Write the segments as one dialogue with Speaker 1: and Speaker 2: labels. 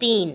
Speaker 1: 3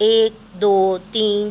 Speaker 1: 1, 2, 3,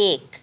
Speaker 1: 1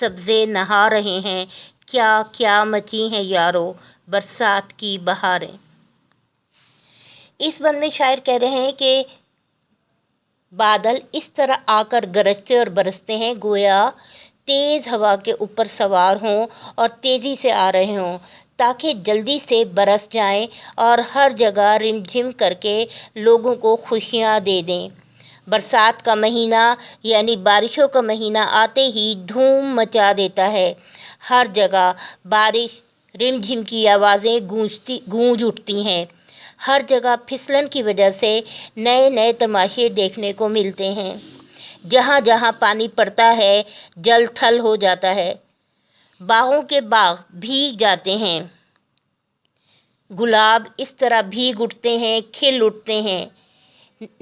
Speaker 1: سبزے نہا رہے ہیں، کیا کیا مچی ہیں یارو برسات کی بہاریں۔ اس بند میں شاعر کہہ رہے ہیں کہ بادل اس طرح آ کر گرجتے اور برستے ہیں گویا تیز ہوا کے اوپر سوار ہوں اور تیزی سے آ رہے ہوں تاکہ جلدی سے برس جائیں اور ہر جگہ رم جھم کر کے لوگوں کو خوشیاں دے دیں۔ برسات کا مہینہ یعنی بارشوں کا مہینہ آتے ہی دھوم مچا دیتا ہے۔ ہر جگہ بارش رم جھم کی آوازیں گونج اٹھتی ہیں۔ ہر جگہ پھسلن کی وجہ سے نئے نئے تماشے دیکھنے کو ملتے ہیں۔ جہاں جہاں پانی پڑتا ہے جل تھل ہو جاتا ہے، باغوں کے باغ بھیگ جاتے ہیں، گلاب اس طرح بھیگ اٹھتے ہیں، کھل اٹھتے ہیں۔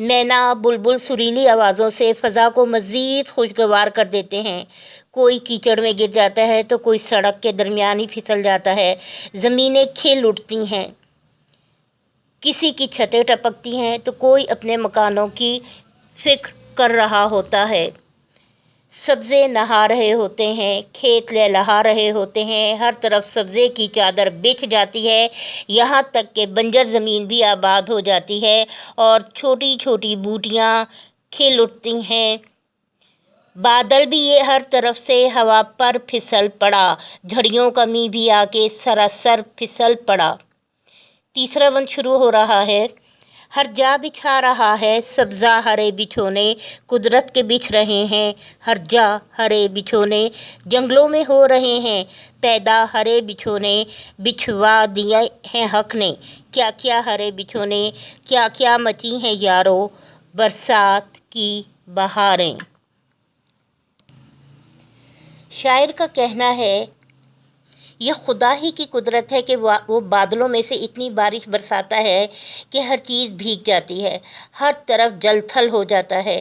Speaker 1: مینا بلبل سریلی آوازوں سے فضا کو مزید خوشگوار کر دیتے ہیں۔ کوئی کیچڑ میں گر جاتا ہے تو کوئی سڑک کے درمیان ہی پھسل جاتا ہے۔ زمینیں کھل اٹھتی ہیں، کسی کی چھتیں ٹپکتی ہیں تو کوئی اپنے مکانوں کی فکر کر رہا ہوتا ہے۔ سبزے نہا رہے ہوتے ہیں، کھیت لہلہا رہے ہوتے ہیں، ہر طرف سبزے کی چادر بچھ جاتی ہے، یہاں تک کہ بنجر زمین بھی آباد ہو جاتی ہے اور چھوٹی چھوٹی بوٹیاں کھل اٹھتی ہیں۔ بادل بھی یہ ہر طرف سے ہوا پر پھسل پڑا، جھڑیوں کا می بھی آ کے سراسر پھسل پڑا۔ تیسرا بند شروع ہو رہا ہے۔ ہر جا بچھا رہا ہے سبزہ ہرے بچھونے، قدرت کے بچھ رہے ہیں ہر جا ہرے بچھونے، جنگلوں میں ہو رہے ہیں پیدا ہرے بچھونے، بچھوا دیے ہیں حق نے کیا کیا ہرے بچھونے، کیا کیا مچی ہیں یارو برسات کی بہاریں۔ شاعر کا کہنا ہے یہ خدا ہی کی قدرت ہے کہ وہ بادلوں میں سے اتنی بارش برساتا ہے کہ ہر چیز بھیگ جاتی ہے، ہر طرف جل تھل ہو جاتا ہے۔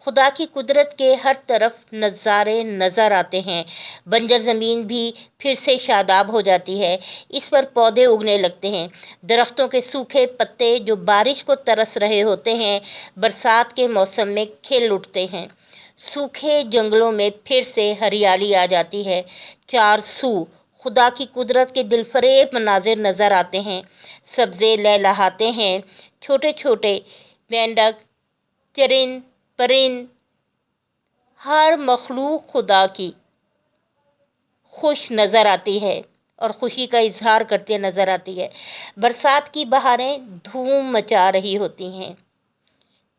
Speaker 1: خدا کی قدرت کے ہر طرف نظارے نظر آتے ہیں۔ بنجر زمین بھی پھر سے شاداب ہو جاتی ہے، اس پر پودے اگنے لگتے ہیں۔ درختوں کے سوکھے پتے جو بارش کو ترس رہے ہوتے ہیں برسات کے موسم میں کھل اٹھتے ہیں۔ سوکھے جنگلوں میں پھر سے ہریالی آ جاتی ہے، چار سو خدا کی قدرت کے دل فریب مناظر نظر آتے ہیں۔ سبزے لہلہاتے ہیں، چھوٹے چھوٹے مینڈک چرند پرند ہر مخلوق خدا کی خوش نظر آتی ہے اور خوشی کا اظہار کرتے نظر آتی ہے۔ برسات کی بہاریں دھوم مچا رہی ہوتی ہیں،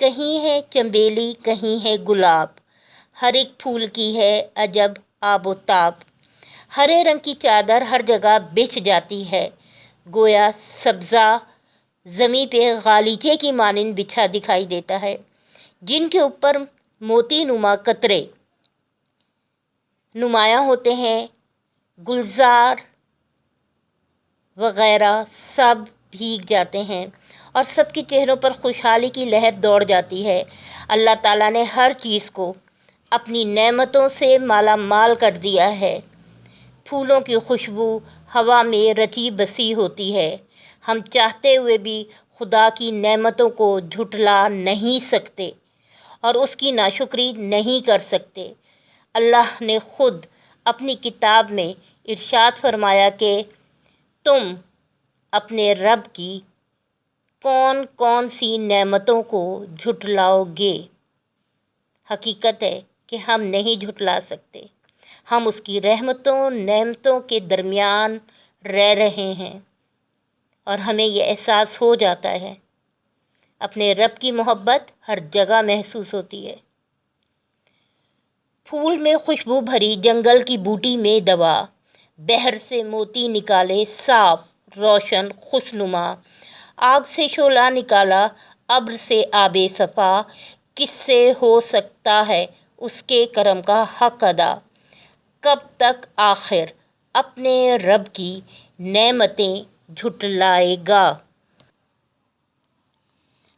Speaker 1: کہیں ہے چنبیلی کہیں ہے گلاب، ہر ایک پھول کی ہے عجب آب و تاب، ہرے رنگ کی چادر ہر جگہ بچھ جاتی ہے گویا سبزہ زمیں پہ غالیچے کی مانند بچھا دکھائی دیتا ہے، جن کے اوپر موتی نما قطرے نمایاں ہوتے ہیں۔ گلزار وغیرہ سب بھیگ جاتے ہیں اور سب کے چہروں پر خوشحالی کی لہر دوڑ جاتی ہے۔ اللہ تعالیٰ نے ہر چیز کو اپنی نعمتوں سے مالا مال کر دیا ہے۔ پھولوں کی خوشبو ہوا میں رچی بسی ہوتی ہے۔ ہم چاہتے ہوئے بھی خدا کی نعمتوں کو جھٹلا نہیں سکتے اور اس کی ناشکری نہیں کر سکتے۔ اللہ نے خود اپنی کتاب میں ارشاد فرمایا کہ تم اپنے رب کی کون کون سی نعمتوں کو جھٹلاؤ گے۔ حقیقت ہے کہ ہم نہیں جھٹلا سکتے، ہم اس کی رحمتوں نعمتوں کے درمیان رہ رہے ہیں اور ہمیں یہ احساس ہو جاتا ہے۔ اپنے رب کی محبت ہر جگہ محسوس ہوتی ہے۔ پھول میں خوشبو بھری جنگل کی بوٹی میں دوا، بحر سے موتی نکالے صاف روشن خوشنما، آگ سے شعلہ نکالا ابر سے آب صفا، کس سے ہو سکتا ہے اس کے کرم کا حق ادا، کب تک آخر اپنے رب کی نعمتیں جھٹلائے گا۔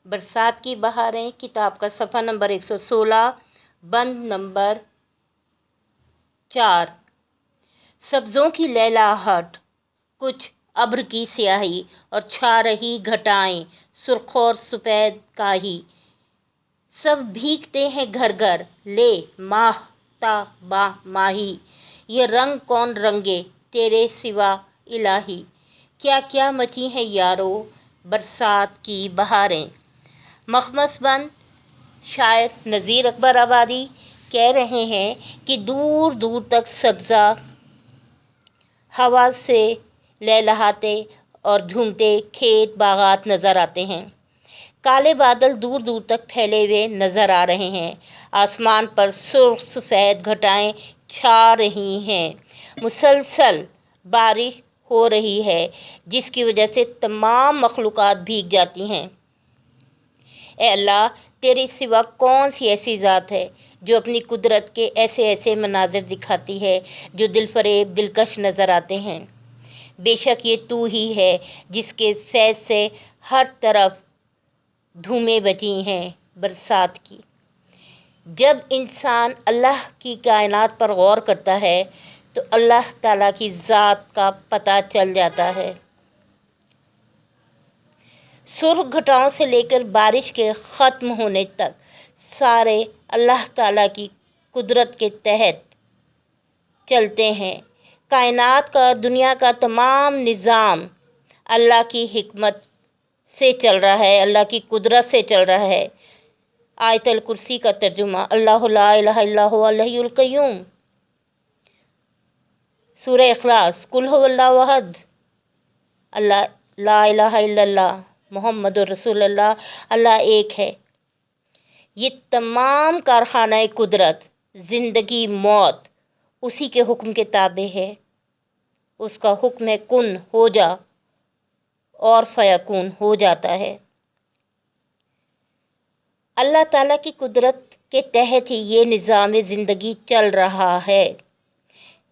Speaker 1: برسات کی بہاریں کتاب کا صفحہ نمبر 116 بند نمبر 4۔ سبزوں کی لہلاہٹ، کچھ ابر کی سیاہی اور چھا رہی گھٹائیں، سرخ اور سفید کاہی، سب بھیگتے ہیں گھر گھر، لے ماہ تا ماہی، یہ رنگ کون رنگے تیرے سوا الہی، کیا کیا مچی ہیں یارو برسات کی بہاریں۔ مخمص بند شاعر نذیر اکبر آبادی کہہ رہے ہیں کہ دور دور تک سبزہ ہوا سے لہلہاتے اور جھومتے کھیت باغات نظر آتے ہیں۔ کالے بادل دور دور تک پھیلے ہوئے نظر آ رہے ہیں۔ آسمان پر سرخ سفید گھٹائیں چھا رہی ہیں۔ مسلسل بارش ہو رہی ہے جس کی وجہ سے تمام مخلوقات بھیگ جاتی ہیں۔ اے اللہ، تیرے سوا کون سی ایسی ذات ہے جو اپنی قدرت کے ایسے ایسے مناظر دکھاتی ہے جو دل فریب دلکش نظر آتے ہیں۔ بے شک یہ تو ہی ہے جس کے فیض سے ہر طرف دھومیں بچی ہیں برسات کی۔ جب انسان اللہ کی کائنات پر غور کرتا ہے تو اللہ تعالیٰ کی ذات کا پتہ چل جاتا ہے۔ سرخ گھٹاؤں سے لے کر بارش کے ختم ہونے تک سارے اللہ تعالیٰ کی قدرت کے تحت چلتے ہیں۔ کائنات کا، دنیا کا تمام نظام اللہ کی حکمت سے چل رہا ہے، اللہ کی قدرت سے چل رہا ہے۔ آیت الکرسی کا ترجمہ: اللہ لا الہ الا هو الحی القیوم۔ سورہ اخلاص: قل هو اللہ احد، اللہ لا الہ الا اللہ محمد رسول اللہ، اللہ ایک ہے۔ یہ تمام کارخانہ قدرت، زندگی موت اسی کے حکم کے تابع ہے۔ اس کا حکم ہے کن ہو جا اور فیکون ہو جاتا ہے۔ اللہ تعالیٰ کی قدرت کے تحت ہی یہ نظام زندگی چل رہا ہے،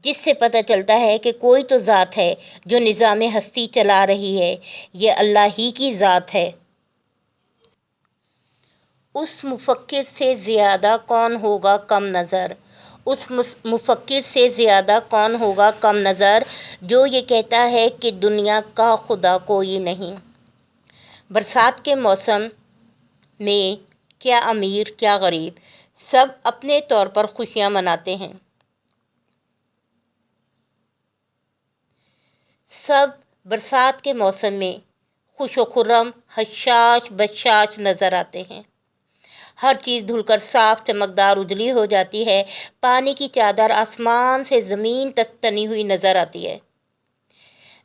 Speaker 1: جس سے پتہ چلتا ہے کہ کوئی تو ذات ہے جو نظام ہستی چلا رہی ہے، یہ اللہ ہی کی ذات ہے۔ اس مفکر سے زیادہ کون ہوگا کم نظر، اس مفکر سے زیادہ کون ہوگا کم نظر جو یہ کہتا ہے کہ دنیا کا خدا کوئی نہیں۔ برسات کے موسم میں کیا امیر کیا غریب، سب اپنے طور پر خوشیاں مناتے ہیں۔ سب برسات کے موسم میں خوش و خرم، حشاش بشاش نظر آتے ہیں۔ ہر چیز دھل کر صاف چمکدار اجلی ہو جاتی ہے۔ پانی کی چادر آسمان سے زمین تک تنی ہوئی نظر آتی ہے۔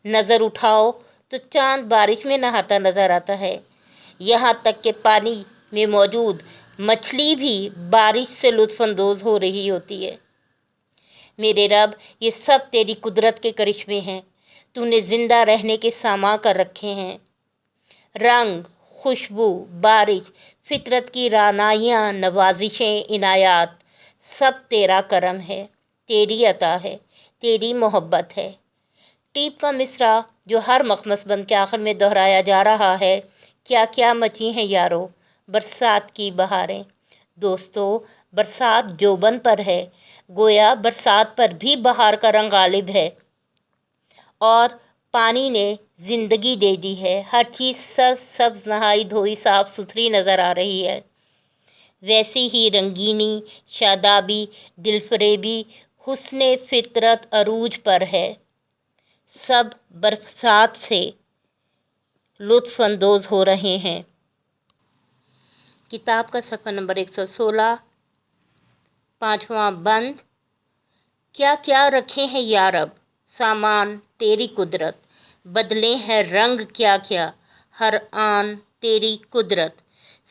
Speaker 1: نظر اٹھاؤ تو چاند بارش میں نہاتا نظر آتا ہے۔ یہاں تک کہ پانی میں موجود مچھلی بھی بارش سے لطف اندوز ہو رہی ہوتی ہے۔ میرے رب، یہ سب تیری قدرت کے کرشمے ہیں۔ تو نے زندہ رہنے کے ساما کر رکھے ہیں۔ رنگ، خوشبو، بارش، فطرت کی رعنائیاں، نوازشیں، عنایات، سب تیرا کرم ہے، تیری عطا ہے، تیری محبت ہے۔ ٹیپ کا مصرع جو ہر مخمص بند کے آخر میں دہرایا جا رہا ہے: کیا کیا مچی ہیں یارو برسات کی بہاریں۔ دوستو، برسات جوبن پر ہے، گویا برسات پر بھی بہار کا رنگ غالب ہے اور پانی نے زندگی دے دی ہے۔ ہر چیز سبز نہائی دھوئی صاف ستھری نظر آ رہی ہے۔ ویسی ہی رنگینی، شادابی، دل فریبی، حسن فطرت عروج پر ہے۔ سب برسات سے لطف اندوز ہو رہے ہیں۔ کتاب کا صفحہ نمبر 116، 5واں بند: کیا کیا رکھے ہیں یا رب سامان تیری قدرت، بدلے ہیں رنگ کیا کیا ہر آن تیری قدرت۔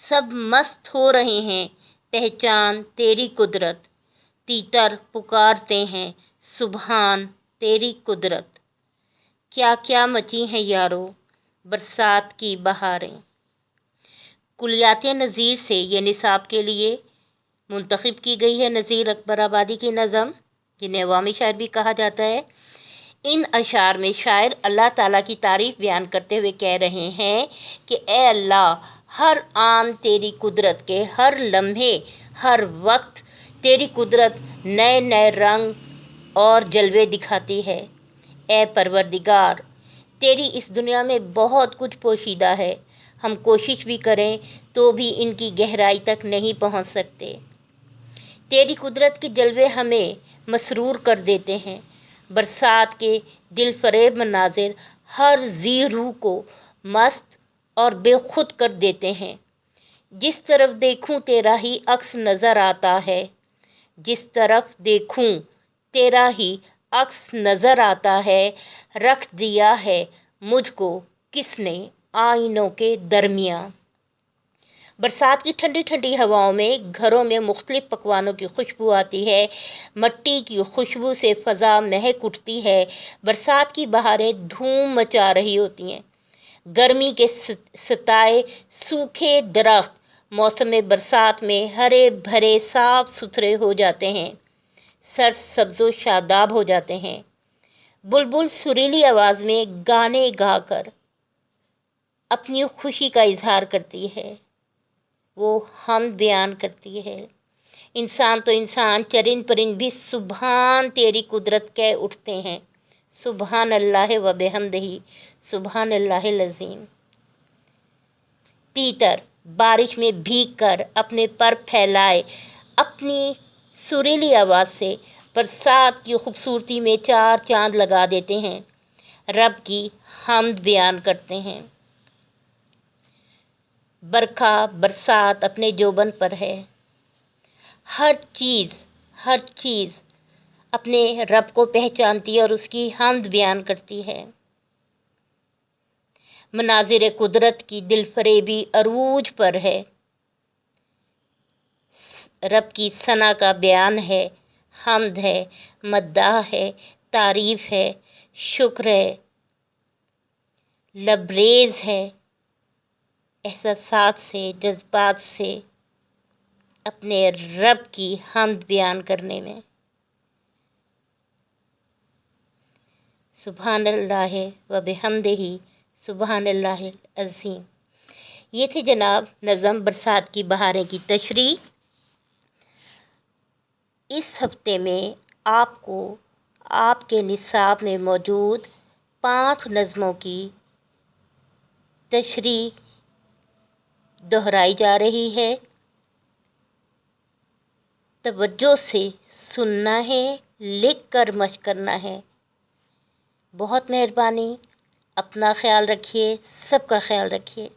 Speaker 1: سب مست ہو رہے ہیں پہچان تیری قدرت، تیتر پکارتے ہیں سبحان تیری قدرت۔ کیا کیا مچی ہیں یارو برسات کی بہاریں۔ کلیات نظیر سے یہ نصاب کے لیے منتخب کی گئی ہے نذیر اکبر آبادی کی نظم، جنہیں عوامی شاعر بھی کہا جاتا ہے۔ ان اشعار میں شاعر اللہ تعالیٰ کی تعریف بیان کرتے ہوئے کہہ رہے ہیں کہ اے اللہ، ہر آن تیری قدرت کے، ہر لمحے ہر وقت تیری قدرت نئے نئے رنگ اور جلوے دکھاتی ہے۔ اے پروردگار، تیری اس دنیا میں بہت کچھ پوشیدہ ہے، ہم کوشش بھی کریں تو بھی ان کی گہرائی تک نہیں پہنچ سکتے۔ تیری قدرت کے جلوے ہمیں مسرور کر دیتے ہیں۔ برسات کے دل فریب مناظر ہر ذی روح کو مست اور بے خود کر دیتے ہیں۔ جس طرف دیکھوں تیرا ہی عکس نظر آتا ہے، جس طرف دیکھوں تیرا ہی عکس نظر آتا ہے، رکھ دیا ہے مجھ کو کس نے آئینوں کے درمیان۔ برسات کی ٹھنڈی ٹھنڈی ہواؤں میں گھروں میں مختلف پکوانوں کی خوشبو آتی ہے، مٹی کی خوشبو سے فضا مہک اٹھتی ہے۔ برسات کی بہاریں دھوم مچا رہی ہوتی ہیں، گرمی کے ستائے سوکھے درخت موسم برسات میں ہرے بھرے صاف ستھرے ہو جاتے ہیں، سر سبز و شاداب ہو جاتے ہیں۔ بلبل سریلی آواز میں گانے گا کر اپنی خوشی کا اظہار کرتی ہے، وہ ہم بیان کرتی ہے۔ انسان تو انسان، چرند پرند بھی سبحان تیری قدرت کہہ اٹھتے ہیں، سبحان اللہ و بحمدہ، سبحان اللہ العظیم۔ تیتر بارش میں بھیگ کر اپنے پر پھیلائے اپنی سریلی آواز سے برسات کی خوبصورتی میں چار چاند لگا دیتے ہیں، رب کی حمد بیان کرتے ہیں۔ برکھا برسات اپنے جوبن پر ہے، ہر چیز اپنے رب کو پہچانتی ہے اور اس کی حمد بیان کرتی ہے۔ مناظر قدرت کی دل فریبی عروج پر ہے، رب کی ثنا کا بیان ہے، حمد ہے، مداح ہے، تعریف ہے، شکر ہے، لبریز ہے، احساسات سے، جذبات سے اپنے رب کی حمد بیان کرنے میں۔ سبحان اللہ و بحمدہ، سبحان اللہ العظیم۔ یہ تھی جناب نظم برسات کی بہاریں کی تشریح۔ اس ہفتے میں آپ کو آپ کے نصاب میں موجود 5 نظموں کی تشریح دہرائی جا رہی ہے، توجہ سے سننا ہے، لکھ کر مشق کرنا ہے۔ بہت مہربانی، اپنا خیال رکھیے، سب کا خیال رکھیے۔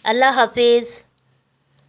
Speaker 1: اللہ حافظ۔